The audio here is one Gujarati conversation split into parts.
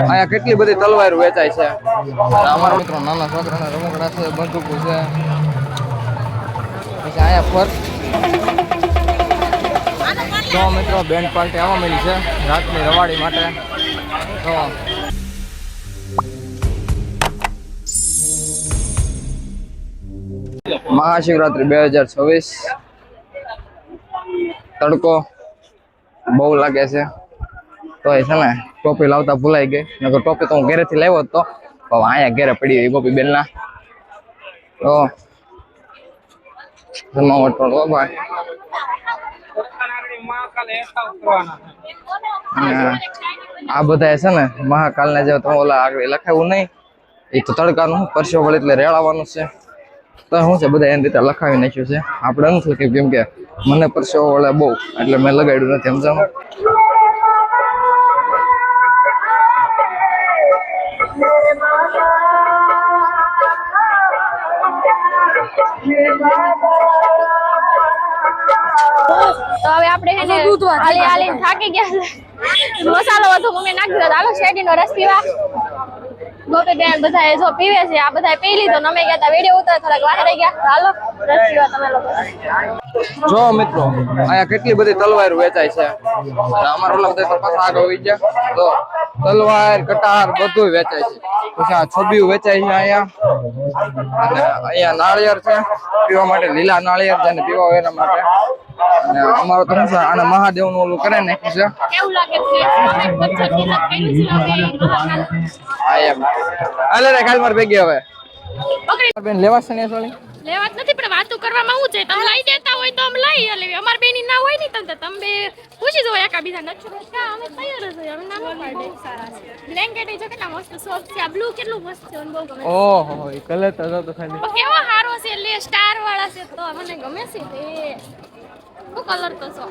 અહીંયા કેટલી બધી તલવાર વેચાય છે. અમારા મિત્રો નાના છોકરાના રમકડા છે, બંદૂકો છે. પછી અહીંયા ફર તો મિત્રો બેન્ડ પાર્ટી આવવા મળી છે રાતની રવાડી માટે. તો મહાશિવરાત્રી 2026 તડકો બહુ લાગે છે. તો એ છે ને ટોપી લાવતા ભૂલાઈ ગઈ. નકર ટોપી તો હું ઘરેથી લાવ્યો હતો, પણ અહીંયા ઘરે પડી ગઈ ગોપી બેન ના. તો જમાવટ પણ ભાઈ આ બધા છે ને મહાકાલના જે તમે ઓલા આગળ લખાયું નહીં, એ તો તડકાનું પરસેવો વળે એટલે રેડાવાનું છે. તો શું છે બધા એની રીતે લખાવી નાખ્યું છે. આપણે નથી લખ્યું કેમ કે મને પરસેવો વળે બહુ, એટલે મેં લગાડ્યું નથી. સમજાણું? તો હવે આપણે હેને હાલી હાલીને થાકી ગયા છે. મસાલો વધુ મમ્મી નાખી દીધો. હાલો શેરડીનો રસ પીવા. ગોપી બેન બધા જો પીવે છે, આ બધા પી લીધો. અમે ગયા હતા વિડીયો ઉતાર, થોડાક વાર રહી ગયા. હાલો રસ પીવા તમે લોકો. જો મિત્રો અહીંયા કેટલી બધી તલવાર વેચાય છે. અમારા ઓલા બધા પાછા આગળ આવી ગયા. તો તલવાર કટાર બધું વેચાય છે. પછી આ છબીઓ વેચાય છે અહીંયા. અને અહીંયા નાળિયેર છે પીવા માટે, લીલા નાળિયેર જેને પીવા હોય એના માટે. અને અમારો તો શું આને મહાદેવ નું ઓલું કરે નાખ્યું છે. કેવું લાગે છે? હા એમ હાલે રે કાલ માર ભેગી હવે બેન લેવા છે ને સોળી લેવા જ નથી, પણ વાતો કરવામાં શું છે? તમે લઈ દેતા હોય તો અમે લઈ લેવી. અમાર બેની ના હોય ને તમે બે પૂછી જો એકા બીજા નથી. અમે તૈયાર જ હોય. અમે નામ પાડે સારા છે. બ્લેન્કેટ જો કેટલા મસ્ત સોફ્ટ છે. આ બ્લુ કેટલું મસ્ત છે. બહુ ગમે. ઓહો એ કલર તો ખાલી કેવો સારો છે. લે સ્ટાર વાળા છે તો મને ગમે છે. એ કલર તો છો.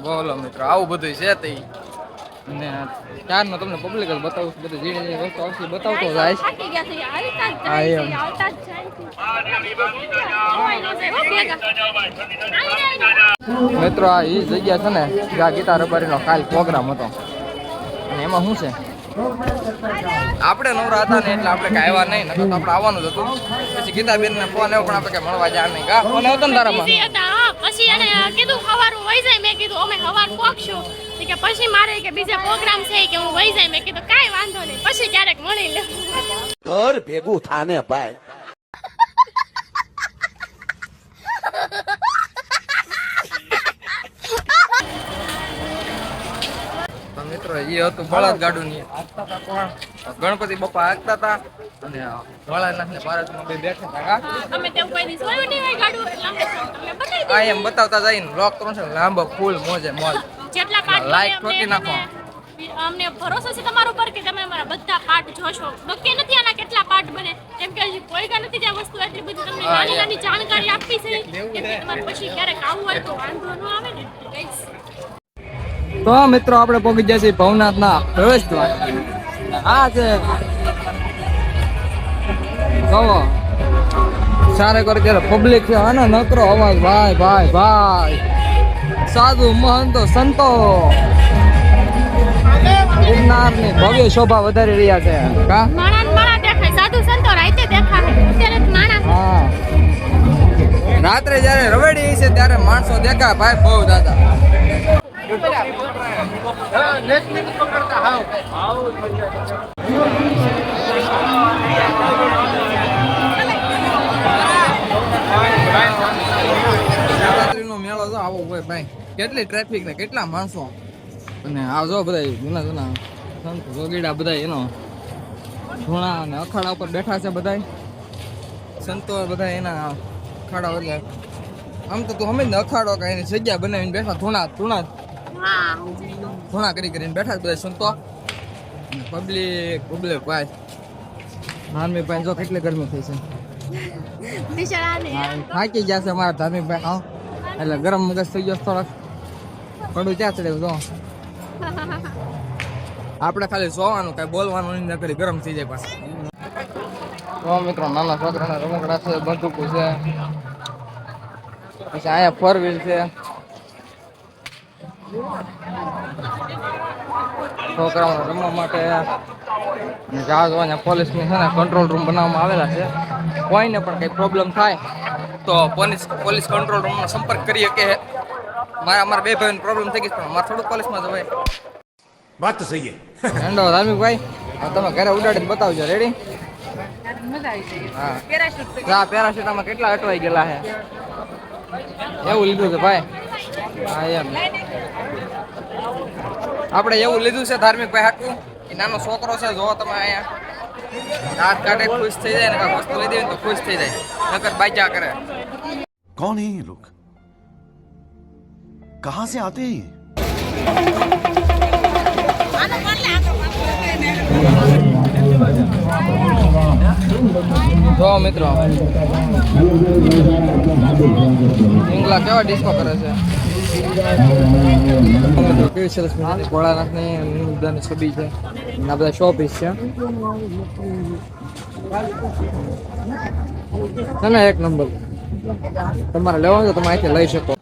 બોલો મિત્રો આવું બધું છે તે. ને ચારનો તમને પબ્લિક જ બતાવું છું. બધી ઝીણી ઝીણી વસ્તુ આવશે બતાવતો જાય. થાકી ગયા છે. આવતા જ જાય છે. આવતા જ જાય છે. મિત્રો આ એ જગ્યા છે ને જ્યાં ગીતા રબારીનો કાલ પ્રોગ્રામ હતો. અને એમાં શું છે આપણે નવરા હતા ને એટલે આપણે કઈ આવ્યા નહીં. નકર તો આપણે આવવાનું જ હતું. પછી ગીતાબેન ને ફોન આવ્યો પણ આપણે કઈ મળવા જા નહીં. કા ફોન આવ્યો ને તારામાં? પછી એને કીધું સવારું વહી જાય. મેં કીધું અમે સવાર પોકશું કે પછી મારે કે બીજા પ્રોગ્રામ છે કે હું વહી જાય. મેં કીધું કાંઈ વાંધો નહીં, પછી ક્યારેક મળી લે. ઘર ભેગું થાને ભાઈ. મિત્રો એ હતું બળદ ગાડું ની ગણપતિ બાપા આગતા હતા અને ભોળાનાથ ને ભારતમાં બે બેઠા હતા. અમે તેવું કોઈ દિવસ જોયું નહીં હોય ગાડું. એટલે અમે બતાવી આ એમ બતાવતા જઈને બ્લોક કરો છે લાંબો ફૂલ મોજે મોજ. જેટલા પાર્ટ લાઈક ઠોકી નાખો. અમને ભરોસો છે તમારા ઉપર કે તમે અમારા બધા પાર્ટ જોશો. નક્કી નથી આના કેટલા પાર્ટ બને, કેમ કે હજી કોઈ નથી ત્યાં વસ્તુ એટલી બધી તમને નાની નાની જાણકારી આપી છે. કેમ કે તમારે પછી ક્યારેક આવવું હોય તો વાંધો ન આવે ને. તો મિત્રો આપણે પહોંચી ગયા છીએ ભવનાથના પ્રવેશ દ્વાર. આ છે જોવો સારે કરે ત્યારે પબ્લિક છે. આનો નકરો અવાજ ભાઈ ભાઈ ભાઈ. સાધુ મહંતો સંતો ગિરનારની ભવ્ય શોભા વધારી રહ્યા છે. કા માણા દેખાય, સાધુ સંતો રાતે દેખાય. અત્યારે માણા હા રાત્રે જ્યારે રવેડી છે ત્યારે માણસો દેખાય ભાઈ બહુ દાદા. શિવરાત્રીનો મેળો જો આવો હોય ભાઈ. કેટલી ટ્રાફિક ને કેટલા માણસો. અને આ જો બધા જૂના જૂના સંત જોગીડા બધા એનો ધૂણા અને અખાડા ઉપર બેઠા છે. બધા સંતો બધા એના અખાડા એટલે આમ તો તું સમજ ને અખાડો કે એની જગ્યા બનાવીને બેઠા ધૂણા કરીને બેઠા બધા સંતો. પબ્લિક ભાઈ ધાર્મિક ભાઈ જો કેટલી ગરમી થઈ છે. થાકી ગયા છે અમારા ધાર્મિક ભાઈ. હા એટલે ગરમ મગજ થઈ ગયો થોડાક. કડું ક્યાં ચડ્યું જો. આપણે ખાલી જોવાનું કઈ બોલવાનું નહીં, કરી ગરમ થઈ જાય પાછું. તો મિત્રો નાના છોકરાના રમકડા છે, બંદૂકો છે, પછી અહીંયા 4 વ્હીલ છે. છોકરાઓને રમવા માટે જહાજ અને પોલીસની છે ને કંટ્રોલ રૂમ બનાવવામાં આવેલા છે. કોઈને પણ કંઈ પ્રોબ્લેમ થાય તો પોલીસ કંટ્રોલ રૂમનો સંપર્ક કરી શકે. અમારા બે ભાઈઓને પ્રોબ્લેમ થઈ ગઈ પણ અમારે થોડુંક પોલીસમાં જવાય. વાત તો સહી હે. હેંડો ધાર્મિકભાઈ તમે ઘરે ઉડાડીને બતાવજો. રેડી? હા. પેરાશૂટ આમાં કેટલા અટવાઈ ગયેલા છે એવું લીધું છે ભાઈ. હા એમ આપણે એવું લીધું છે ધાર્મિકભાઈ હાટું કે નાનો છોકરો છે જો તમે અહીંયા દાંત કાઢે ખુશ થઈ જાય ને કાંઈક વસ્તુ લઈ દે તો ખુશ થઈ જાય, નકર બાજા કરે. कौन है ये लोग? कहां से आते हैं ये? જો મિત્રો ઈંગલા કેવા ડિસ્કો કરે છે. મિત્રો કેવી સરસ મજાની ભોળાનાથની બધાની છબી છે. આ બધા શો પીસ છે ને એક નંબર. તમારે લેવાનું તો તમે અહીંથી લઈ શકો.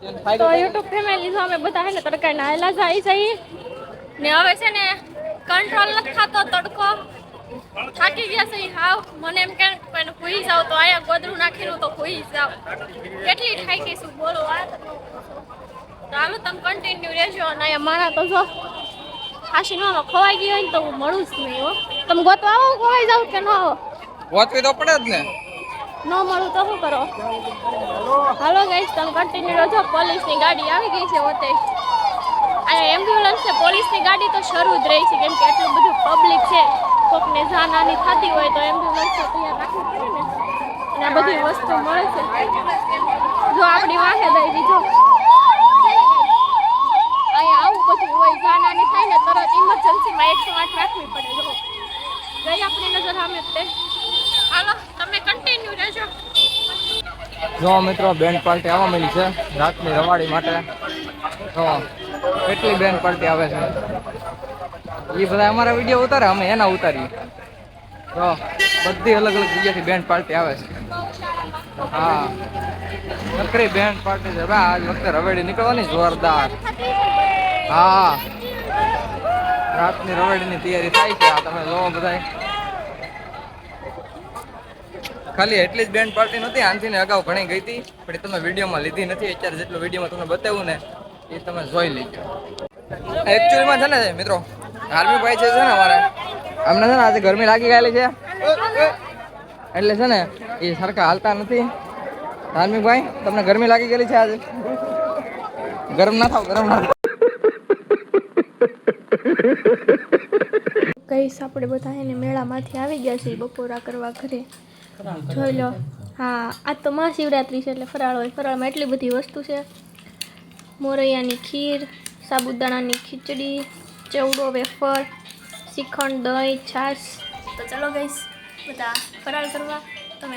તો યુટ્યુબ ફેમિલી જો અમે બધા હે ને તડકા નાયેલા જાય જઈએ ને હવે છે ને કંટ્રોલ નથી થતો તડકો. થાકી ગયા છે હાવ. મને એમ કે કોઈને ભૂઈ જાવ તો આયા ગોદરું નાખીનું તો ભૂઈ જાવ. કેટલી થાકી છું બોલો વાત. ચાલો તમે કન્ટિન્યુ રહેજો. અને અહીંયા મારા તો જો ખાસીમાં ખવાઈ ગઈ હોય ને તો હું મળું જ નહીં હો. તમે ગોતવા આવો ખવાઈ જાવ કે ન આવો? ગોતવી તો પડે જ ને. ન મળું તો શું કરો? હાલો ગાઈસ તમે કન્ટિન્યુ રહેજો. પોલીસની ગાડી આવી ગઈ છે હોતે. અહીંયા એમ્બ્યુલન્સ છે, પોલીસની ગાડી તો શરૂ જ રહી છે કેમ કે એટલું બધું પબ્લિક છે. કોકને જાનહાની થતી હોય તો એમ્બ્યુલન્સ તો તૈયાર રાખવી પડે ને. અને આ બધી વસ્તુ મળે છે. જો આપણી વાહે દઈ દીધો અહીંયા આવું બધું હોય. જાનહાની થાય ને તરત ઇમરજન્સીમાં 108 રાખવી પડે. જો ગઈ આપણી નજર સામે તે. હાલો તમે કન્ટિન્યુ રહેજો. જો મિત્રો બેન્ડ પાર્ટી આવવા મળી છે રાતની રવાડી માટે. તો કેટલી બેન્ડ પાર્ટી આવે છે. એ બધા અમારા વિડીયો ઉતારે, અમે એના ઉતારીએ. તો બધી અલગ અલગ જગ્યાથી બેન્ડ પાર્ટી આવે છે. હા નકરી બેન્ડ પાર્ટી છે ભાઈ. આજ વખતે રવેડી નીકળવાની જોરદાર. હા રાતની રવેડીની તૈયારી થાય છે. આ તમે જોવો બધા. ખાલી એટલી જ બેન્ડ પાર્ટી નહોતી, આનથી ને અગાઉ ઘણી ગઈ હતી પણ એ તમે વિડીયોમાં લીધી નથી. અત્યારે જેટલું વિડીયોમાં તમને બતાવ્યું ને એ તમે જોઈ લેજો. એકચ્યુઅલીમાં છે ને મિત્રો આર્મીભાઈ છે ને અમારે અમને છે ને આજે ગરમી લાગી ગયેલી છે એટલે છે ને એ સરખા હાલતા નથી. ધાર્મિકભાઈ તમને ગરમી લાગી ગયેલી છે આજે? ગરમ ના થાવ, ગરમ ના થાવ. ગઈસ આપણે બધા એને મેળામાંથી આવી ગયા છીએ બપોરા કરવા ઘરે. જોઈ લો. હા આજ તો મહાશિવરાત્રી છે એટલે ફરાળ હોય. ફરાળમાં એટલી બધી વસ્તુ છે. મોરૈયાની ખીર, સાબુદાણાની ખીચડી, ચેવડો, વેફર, શ્રીખંડ, દહીં, છાશ. તો ચલો ગઈસ બધા ફરાળ કરવા. તમે